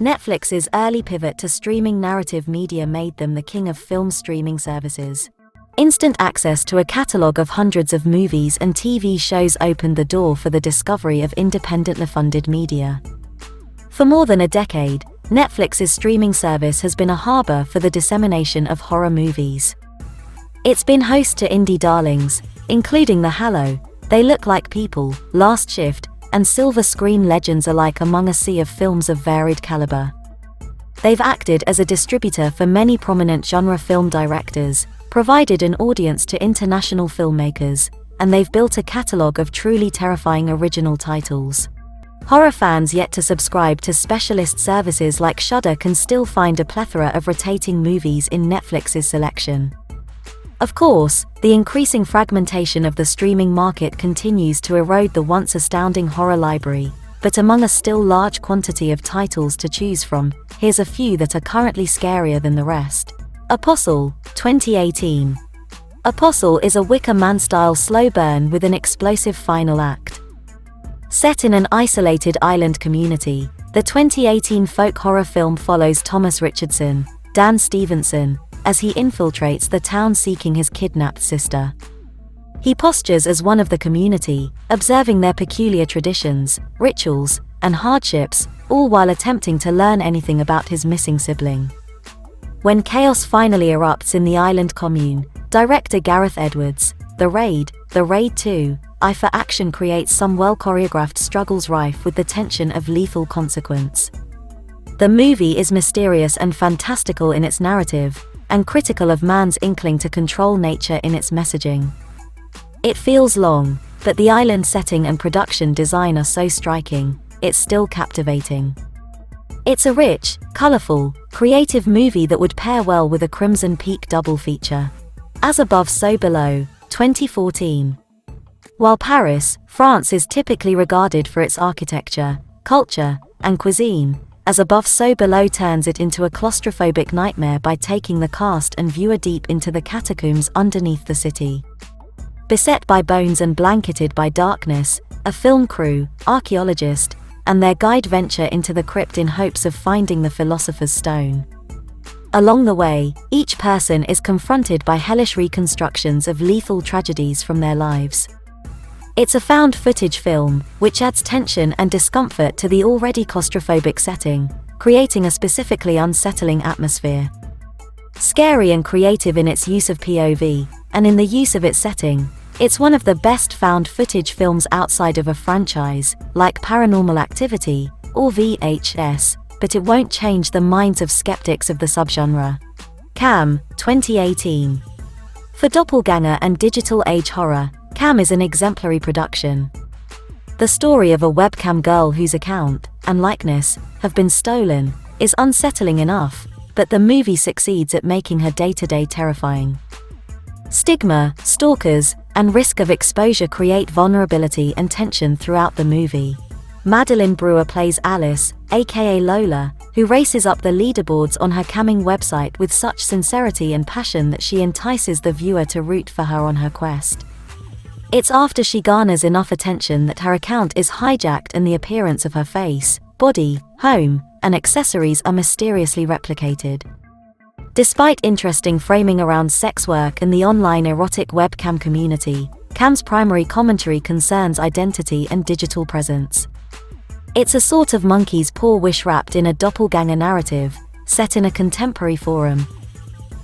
Netflix's early pivot to streaming narrative media made them the king of film streaming services. Instant access to a catalog of hundreds of movies and TV shows opened the door for the discovery of independently funded media. For more than a decade, Netflix's streaming service has been a harbor for the dissemination of horror movies. It's been host to indie darlings, including The Hallow, They Look Like People, Last Shift, and silver screen legends alike among a sea of films of varied caliber. They've acted as a distributor for many prominent genre film directors, provided an audience to international filmmakers, and they've built a catalog of truly terrifying original titles. Horror fans yet to subscribe to specialist services like Shudder can still find a plethora of rotating movies in Netflix's selection. Of course, the increasing fragmentation of the streaming market continues to erode the once astounding horror library, but among a still large quantity of titles to choose from, here's a few that are currently scarier than the rest. Apostle, 2018. Apostle is a Wicker Man-style slow burn with an explosive final act. Set in an isolated island community, the 2018 folk horror film follows Thomas Richardson, Dan Stevenson, as he infiltrates the town seeking his kidnapped sister. He postures as one of the community, observing their peculiar traditions, rituals, and hardships, all while attempting to learn anything about his missing sibling. When chaos finally erupts in the island commune, director Gareth Edwards' The Raid 2, Eye for Action creates some well-choreographed struggles rife with the tension of lethal consequence. The movie is mysterious and fantastical in its narrative, and critical of man's inkling to control nature in its messaging. It feels long, but the island setting and production design are so striking, it's still captivating. It's a rich, colorful, creative movie that would pair well with a Crimson Peak double feature. As Above So Below, 2014. While Paris, France is typically regarded for its architecture, culture, and cuisine, As Above So Below turns it into a claustrophobic nightmare by taking the cast and viewer deep into the catacombs underneath the city. Beset by bones and blanketed by darkness, a film crew, archaeologist, and their guide venture into the crypt in hopes of finding the Philosopher's Stone. Along the way, each person is confronted by hellish reconstructions of lethal tragedies from their lives. It's a found footage film, which adds tension and discomfort to the already claustrophobic setting, creating a specifically unsettling atmosphere. Scary and creative in its use of POV, and in the use of its setting, it's one of the best found footage films outside of a franchise, like Paranormal Activity, or VHS, but it won't change the minds of skeptics of the subgenre. Cam, 2018. For doppelganger and digital age horror, Cam is an exemplary production. The story of a webcam girl whose account and likeness have been stolen is unsettling enough, but the movie succeeds at making her day-to-day terrifying. Stigma, stalkers, and risk of exposure create vulnerability and tension throughout the movie. Madeline Brewer plays Alice, aka Lola, who races up the leaderboards on her camming website with such sincerity and passion that she entices the viewer to root for her on her quest. It's after she garners enough attention that her account is hijacked and the appearance of her face, body, home, and accessories are mysteriously replicated. Despite interesting framing around sex work and the online erotic webcam community, Cam's primary commentary concerns identity and digital presence. It's a sort of monkey's paw wish wrapped in a doppelganger narrative, set in a contemporary forum.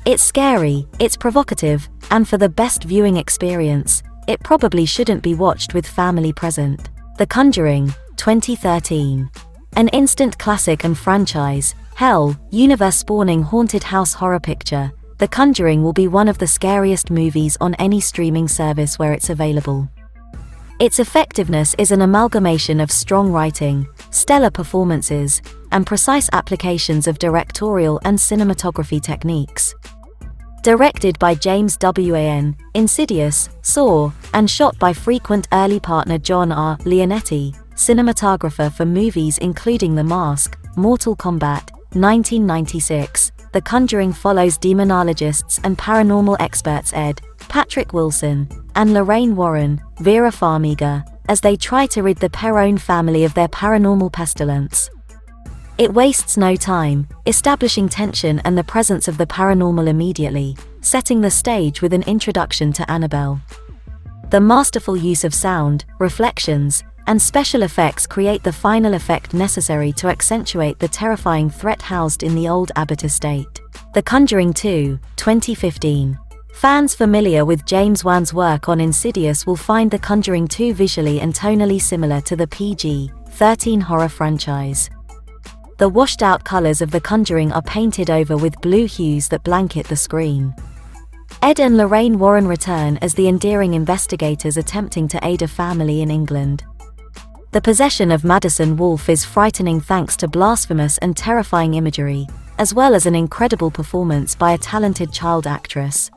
It's scary, it's provocative, and for the best viewing experience, it probably shouldn't be watched with family present. The Conjuring, 2013. An instant classic and franchise, hell, universe-spawning haunted house horror picture, The Conjuring will be one of the scariest movies on any streaming service where it's available. Its effectiveness is an amalgamation of strong writing, stellar performances, and precise applications of directorial and cinematography techniques. Directed by James W.A.N., Insidious, Saw, and shot by frequent early partner John R. Leonetti, cinematographer for movies including The Mask, Mortal Kombat, 1996, The Conjuring follows demonologists and paranormal experts Ed, Patrick Wilson, and Lorraine Warren, Vera Farmiga, as they try to rid the Perrone family of their paranormal pestilence. It wastes no time, establishing tension and the presence of the paranormal immediately, setting the stage with an introduction to Annabelle. The masterful use of sound, reflections, and special effects create the final effect necessary to accentuate the terrifying threat housed in the old Abbott estate. The Conjuring 2, 2015. Fans familiar with James Wan's work on Insidious will find The Conjuring 2 visually and tonally similar to the PG-13 horror franchise. The washed-out colors of The Conjuring are painted over with blue hues that blanket the screen. Ed and Lorraine Warren return as the endearing investigators attempting to aid a family in England. The possession of Madison Wolfe is frightening thanks to blasphemous and terrifying imagery, as well as an incredible performance by a talented child actress.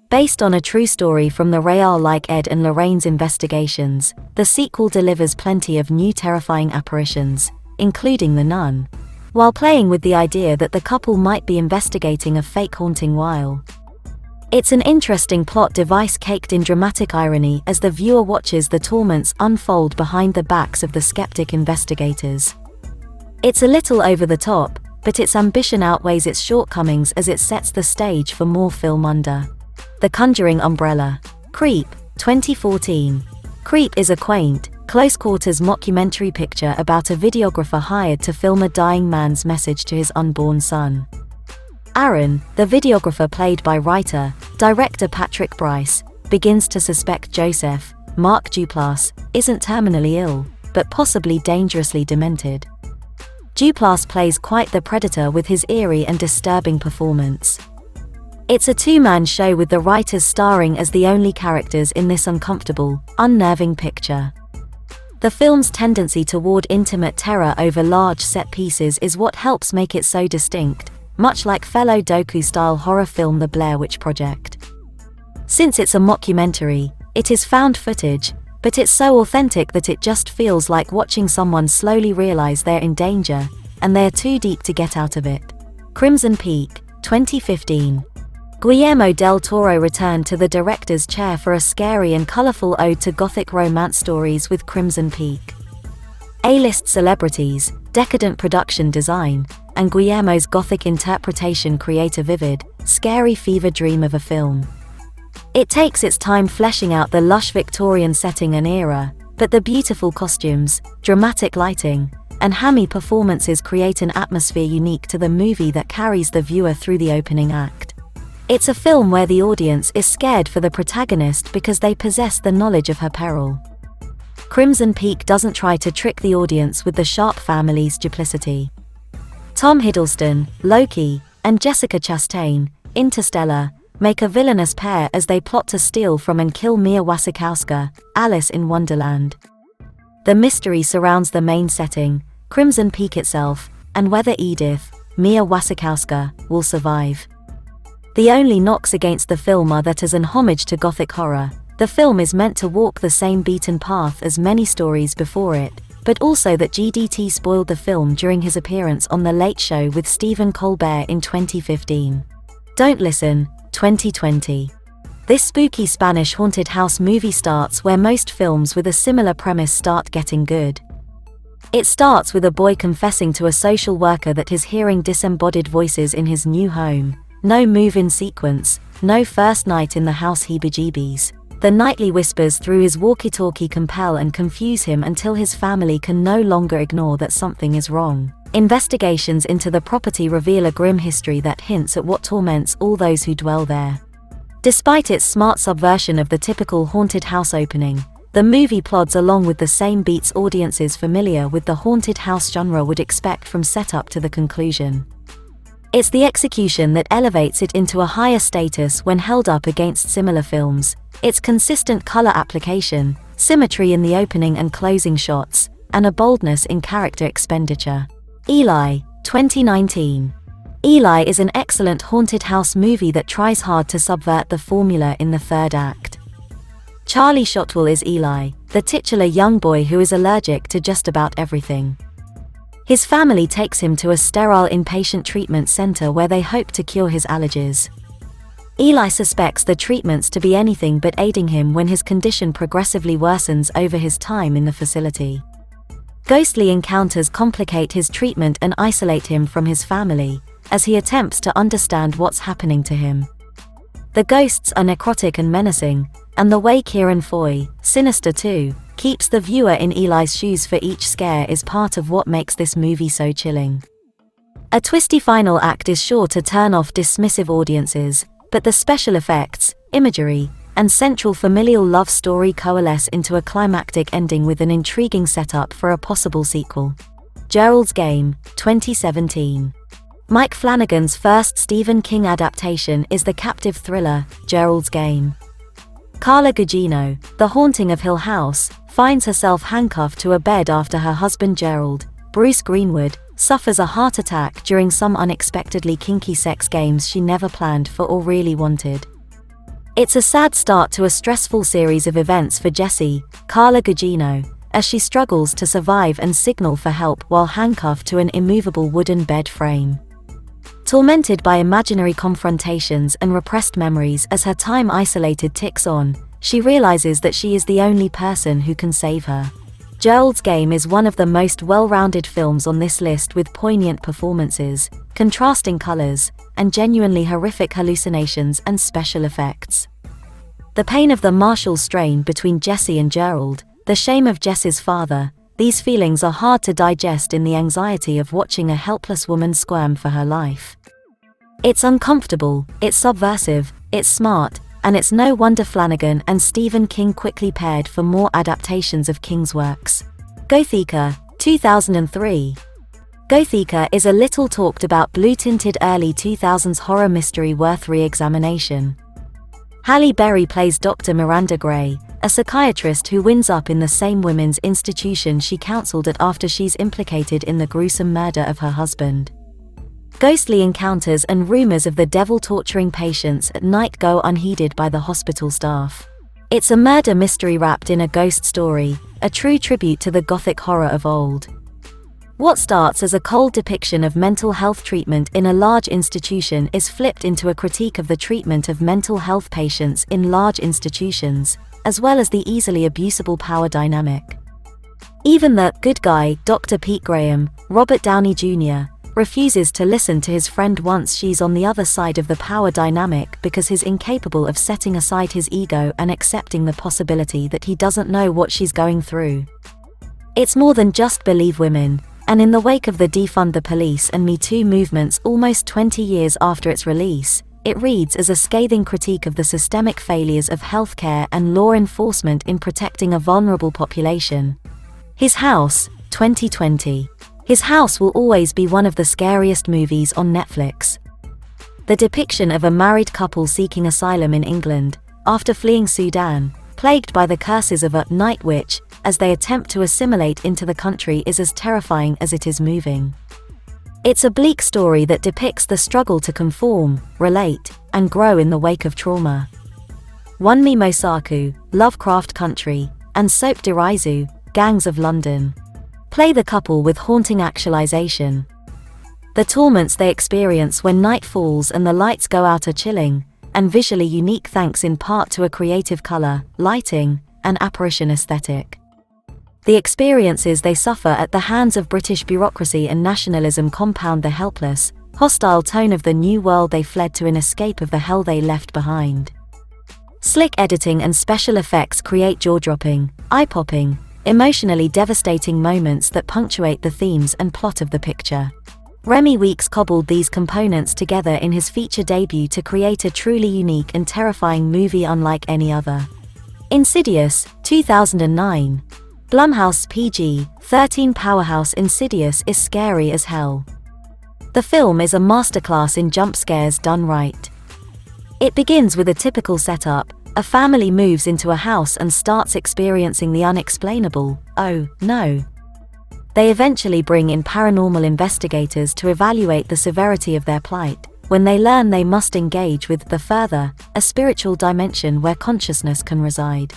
Based on a true story from the real-like Ed and Lorraine's investigations, the sequel delivers plenty of new terrifying apparitions, including the nun, while playing with the idea that the couple might be investigating a fake haunting while. It's an interesting plot device caked in dramatic irony as the viewer watches the torments unfold behind the backs of the skeptic investigators. It's a little over the top, but its ambition outweighs its shortcomings as it sets the stage for more film under The Conjuring umbrella. Creep, 2014. Creep is a quaint, close-quarters mockumentary picture about a videographer hired to film a dying man's message to his unborn son. Aaron, the videographer played by writer-director Patrick Bryce, begins to suspect Joseph, Mark Duplass, isn't terminally ill, but possibly dangerously demented. Duplass plays quite the predator with his eerie and disturbing performance. It's a two-man show with the writers starring as the only characters in this uncomfortable, unnerving picture. The film's tendency toward intimate terror over large set pieces is what helps make it so distinct, much like fellow docu-style horror film The Blair Witch Project. Since it's a mockumentary, it is found footage, but it's so authentic that it just feels like watching someone slowly realize they're in danger, and they're too deep to get out of it. Crimson Peak, 2015. Guillermo del Toro returned to the director's chair for a scary and colorful ode to Gothic romance stories with Crimson Peak. A-list celebrities, decadent production design, and Guillermo's Gothic interpretation create a vivid, scary fever dream of a film. It takes its time fleshing out the lush Victorian setting and era, but the beautiful costumes, dramatic lighting, and hammy performances create an atmosphere unique to the movie that carries the viewer through the opening act. It's a film where the audience is scared for the protagonist because they possess the knowledge of her peril. Crimson Peak doesn't try to trick the audience with the Sharp family's duplicity. Tom Hiddleston, Loki, and Jessica Chastain, Interstellar, make a villainous pair as they plot to steal from and kill Mia Wasikowska, Alice in Wonderland. The mystery surrounds the main setting, Crimson Peak itself, and whether Edith, Mia Wasikowska, will survive. The only knocks against the film are that as an homage to Gothic horror, the film is meant to walk the same beaten path as many stories before it, but also that GDT spoiled the film during his appearance on The Late Show with Stephen Colbert in 2015. Don't Listen, 2020. This spooky Spanish haunted house movie starts where most films with a similar premise start getting good. It starts with a boy confessing to a social worker that he's hearing disembodied voices in his new home. No move-in sequence, no first night in the house heebie-jeebies. The nightly whispers through his walkie-talkie compel and confuse him until his family can no longer ignore that something is wrong. Investigations into the property reveal a grim history that hints at what torments all those who dwell there. Despite its smart subversion of the typical haunted house opening, the movie plods along with the same beats audiences familiar with the haunted house genre would expect from setup to the conclusion. It's the execution that elevates it into a higher status when held up against similar films. Its consistent color application, symmetry in the opening and closing shots, and a boldness in character expenditure. Eli, 2019. Eli is an excellent haunted house movie that tries hard to subvert the formula in the third act. Charlie Shotwell is Eli, the titular young boy who is allergic to just about everything. His family takes him to a sterile inpatient treatment center where they hope to cure his allergies. Eli suspects the treatments to be anything but aiding him when his condition progressively worsens over his time in the facility. Ghostly encounters complicate his treatment and isolate him from his family, as he attempts to understand what's happening to him. The ghosts are necrotic and menacing, and the way Kieran Foy, sinister too, keeps the viewer in Eli's shoes for each scare is part of what makes this movie so chilling. A twisty final act is sure to turn off dismissive audiences, but the special effects, imagery, and central familial love story coalesce into a climactic ending with an intriguing setup for a possible sequel. Gerald's Game, 2017. Mike Flanagan's first Stephen King adaptation is the captive thriller, Gerald's Game. Carla Gugino, the haunting of Hill House, finds herself handcuffed to a bed after her husband Gerald, Bruce Greenwood, suffers a heart attack during some unexpectedly kinky sex games she never planned for or really wanted. It's a sad start to a stressful series of events for Jessie, Carla Gugino, as she struggles to survive and signal for help while handcuffed to an immovable wooden bed frame. Tormented by imaginary confrontations and repressed memories as her time isolated ticks on, she realizes that she is the only person who can save her. Gerald's Game is one of the most well-rounded films on this list, with poignant performances, contrasting colors, and genuinely horrific hallucinations and special effects. The pain of the martial strain between Jessie and Gerald, the shame of Jessie's father, these feelings are hard to digest in the anxiety of watching a helpless woman squirm for her life. It's uncomfortable, it's subversive, it's smart, and it's no wonder Flanagan and Stephen King quickly paired for more adaptations of King's works. Gothika, 2003. Gothika is a little talked about blue-tinted early 2000s horror mystery worth re-examination. Halle Berry plays Dr. Miranda Gray, a psychiatrist who winds up in the same women's institution she counseled at after she's implicated in the gruesome murder of her husband. Ghostly encounters and rumors of the devil torturing patients at night go unheeded by the hospital staff. It's a murder mystery wrapped in a ghost story, a true tribute to the Gothic horror of old. What starts as a cold depiction of mental health treatment in a large institution is flipped into a critique of the treatment of mental health patients in large institutions, as well as the easily abusable power dynamic. Even the good guy, Dr. Pete Graham, Robert Downey Jr., refuses to listen to his friend once she's on the other side of the power dynamic because he's incapable of setting aside his ego and accepting the possibility that he doesn't know what she's going through. It's more than just Believe Women, and in the wake of the Defund the Police and Me Too movements almost 20 years after its release, it reads as a scathing critique of the systemic failures of healthcare and law enforcement in protecting a vulnerable population. His House, 2020. His House will always be one of the scariest movies on Netflix. The depiction of a married couple seeking asylum in England, after fleeing Sudan, plagued by the curses of a night witch, as they attempt to assimilate into the country is as terrifying as it is moving. It's a bleak story that depicts the struggle to conform, relate, and grow in the wake of trauma. Wunmi Mosaku, Lovecraft Country, and Soap Derizu, Gangs of London, play the couple with haunting actualization. The torments they experience when night falls and the lights go out are chilling, and visually unique thanks in part to a creative color, lighting, and apparition aesthetic. The experiences they suffer at the hands of British bureaucracy and nationalism compound the helpless, hostile tone of the new world they fled to in escape of the hell they left behind. Slick editing and special effects create jaw-dropping, eye-popping, emotionally devastating moments that punctuate the themes and plot of the picture. Remy Weeks cobbled these components together in his feature debut to create a truly unique and terrifying movie unlike any other. Insidious, 2009. Blumhouse PG-13 powerhouse Insidious is scary as hell. The film is a masterclass in jump scares done right. It begins with a typical setup. A family moves into a house and starts experiencing the unexplainable. Oh, no. They eventually bring in paranormal investigators to evaluate the severity of their plight, when they learn they must engage with the further, a spiritual dimension where consciousness can reside.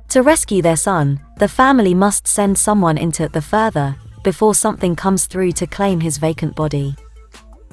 To rescue their son, the family must send someone into the further, before something comes through to claim his vacant body.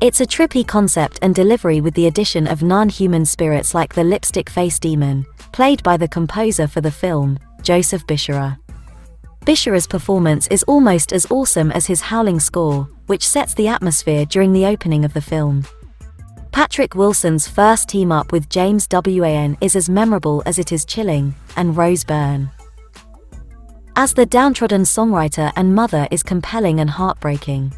It's a trippy concept and delivery with the addition of non-human spirits like the lipstick face demon, played by the composer for the film, Joseph Bishara. Bishara's performance is almost as awesome as his howling score, which sets the atmosphere during the opening of the film. Patrick Wilson's first team-up with James Wan is as memorable as it is chilling, and Rose Byrne as the downtrodden songwriter and mother is compelling and heartbreaking.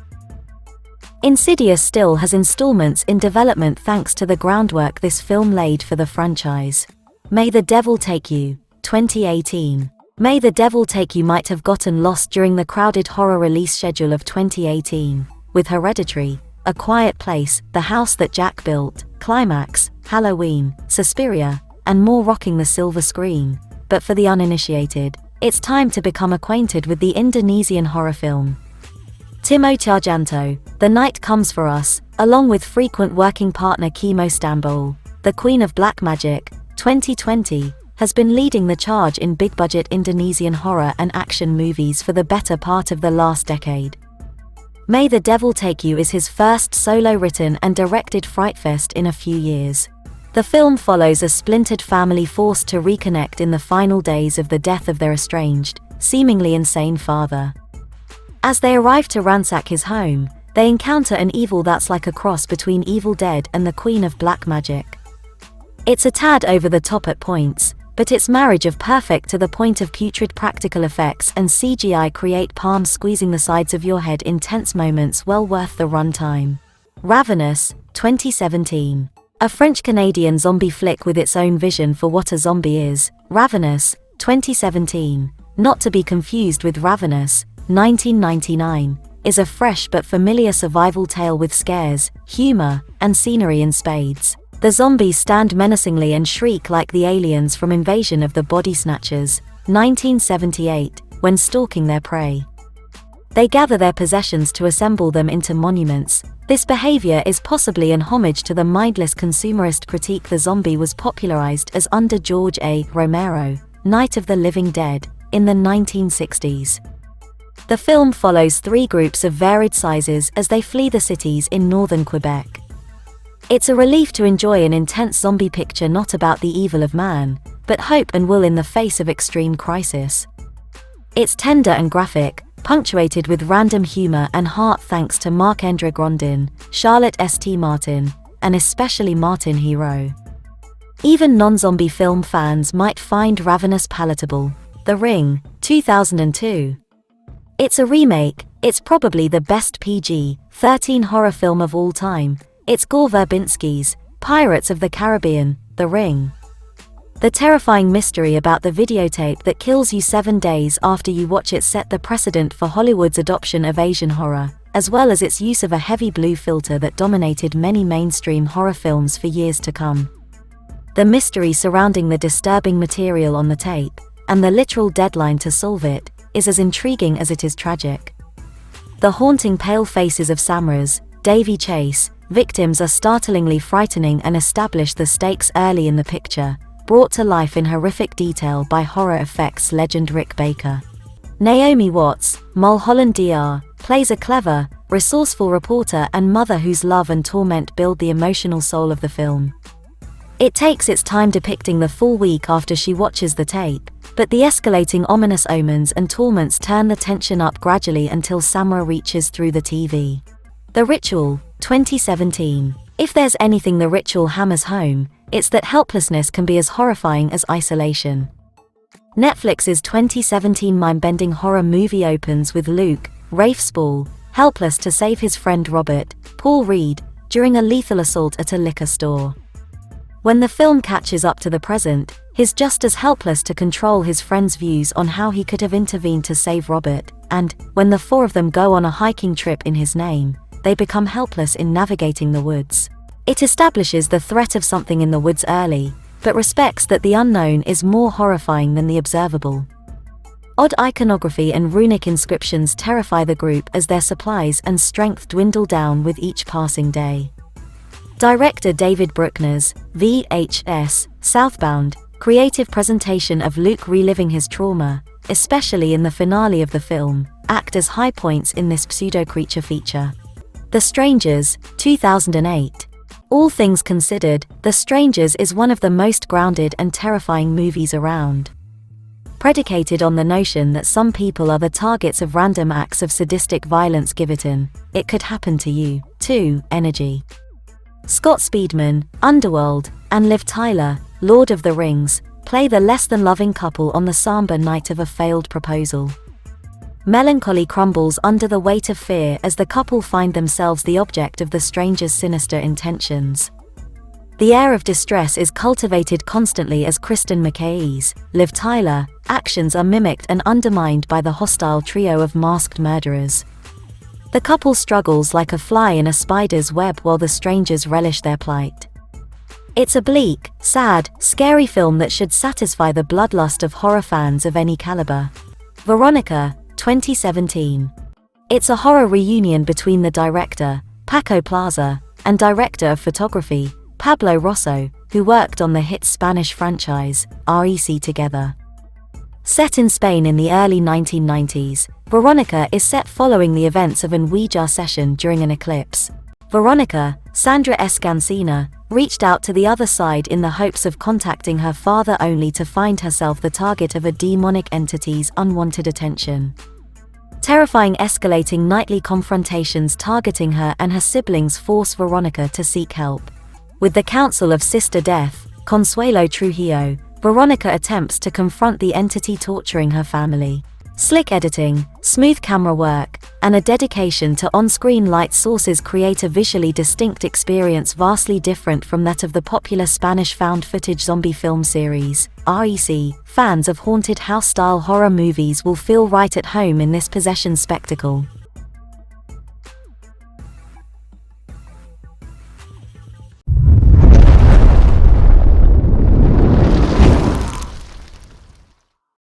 Insidious still has installments in development thanks to the groundwork this film laid for the franchise. May the Devil Take You, 2018. May the Devil Take You might have gotten lost during the crowded horror release schedule of 2018, with Hereditary, A Quiet Place, The House That Jack Built, Climax, Halloween, Suspiria, and more rocking the silver screen. But for the uninitiated, it's time to become acquainted with the Indonesian horror film Timo Tjarjanto, The Night Comes for Us, along with frequent working partner Kimo Stambol, the Queen of Black Magic, 2020, has been leading the charge in big-budget Indonesian horror and action movies for the better part of the last decade. May the Devil Take You is his first solo-written and directed frightfest in a few years. The film follows a splintered family forced to reconnect in the final days of the death of their estranged, seemingly insane father. As they arrive to ransack his home, they encounter an evil that's like a cross between Evil Dead and the Queen of Black Magic. It's a tad over the top at points, but its marriage of perfect to the point of putrid practical effects and CGI create palms squeezing the sides of your head in tense moments well worth the runtime. Ravenous, 2017. A French-Canadian zombie flick with its own vision for what a zombie is. Ravenous, 2017. Not to be confused with Ravenous, 1999, is a fresh but familiar survival tale with scares, humor, and scenery in spades. The zombies stand menacingly and shriek like the aliens from Invasion of the Body Snatchers, 1978, when stalking their prey. They gather their possessions to assemble them into monuments. This behavior is possibly an homage to the mindless consumerist critique the zombie was popularized as under George A. Romero, Night of the Living Dead, in the 1960s. The film follows three groups of varied sizes as they flee the cities in northern Quebec. It's a relief to enjoy an intense zombie picture not about the evil of man, but hope and will in the face of extreme crisis. It's tender and graphic, punctuated with random humor and heart thanks to Marc-Andre Grondin, Charlotte St. Martin, and especially Martin Hero. Even non-zombie film fans might find Ravenous palatable. The Ring, 2002. It's a remake. It's probably the best PG-13 horror film of all time. It's Gore Verbinski's Pirates of the Caribbean, The Ring. The terrifying mystery about the videotape that kills you 7 days after you watch it set the precedent for Hollywood's adoption of Asian horror, as well as its use of a heavy blue filter that dominated many mainstream horror films for years to come. The mystery surrounding the disturbing material on the tape, and the literal deadline to solve it, is as intriguing as it is tragic. The haunting pale faces of Samras, Davy Chase, victims are startlingly frightening and establish the stakes early in the picture, brought to life in horrific detail by horror effects legend Rick Baker. Naomi Watts, Mulholland Dr., plays a clever, resourceful reporter and mother whose love and torment build the emotional soul of the film. It takes its time depicting the full week after she watches the tape, but the escalating ominous omens and torments turn the tension up gradually until Samra reaches through the TV. The Ritual, 2017. If there's anything The Ritual hammers home, it's that helplessness can be as horrifying as isolation. Netflix's 2017 mind-bending horror movie opens with Luke, Rafe Spall, helpless to save his friend Robert, Paul Reed, during a lethal assault at a liquor store. When the film catches up to the present, he's just as helpless to control his friend's views on how he could have intervened to save Robert, and, when the four of them go on a hiking trip in his name, they become helpless in navigating the woods. It establishes the threat of something in the woods early, but respects that the unknown is more horrifying than the observable. Odd iconography and runic inscriptions terrify the group as their supplies and strength dwindle down with each passing day. Director David Bruckner's VHS Southbound creative presentation of Luke reliving his trauma, especially in the finale of the film, act as high points in this pseudo-creature feature. The Strangers, 2008. All things considered, The Strangers is one of the most grounded and terrifying movies around. predicated on the notion that some people are the targets of random acts of sadistic violence. Give it it could happen to you, too, energy. Scott Speedman, Underworld, and Liv Tyler, Lord of the Rings, play the less-than-loving couple on the somber night of a failed proposal. Melancholy crumbles under the weight of fear as the couple find themselves the object of the stranger's sinister intentions. The air of distress is cultivated constantly as Kristen McKay's, Liv Tyler, actions are mimicked and undermined by the hostile trio of masked murderers. The couple struggles like a fly in a spider's web while the strangers relish their plight. It's a bleak, sad, scary film that should satisfy the bloodlust of horror fans of any caliber. Veronica, 2017. It's a horror reunion between the director, Paco Plaza, and director of photography, Pablo Rosso, who worked on the hit Spanish franchise, REC together. Set in Spain in the early 1990s, Veronica is set following the events of an Ouija session during an eclipse. Veronica, Sandra Escancina, reached out to the other side in the hopes of contacting her father only to find herself the target of a demonic entity's unwanted attention. Terrifying escalating nightly confrontations targeting her and her siblings force Veronica to seek help. With the counsel of Sister Death, Consuelo Trujillo, Veronica attempts to confront the entity torturing her family. Slick editing, smooth camera work, and a dedication to on-screen light sources create a visually distinct experience vastly different from that of the popular Spanish found-footage zombie film series, REC. Fans of haunted house-style horror movies will feel right at home in this possession spectacle.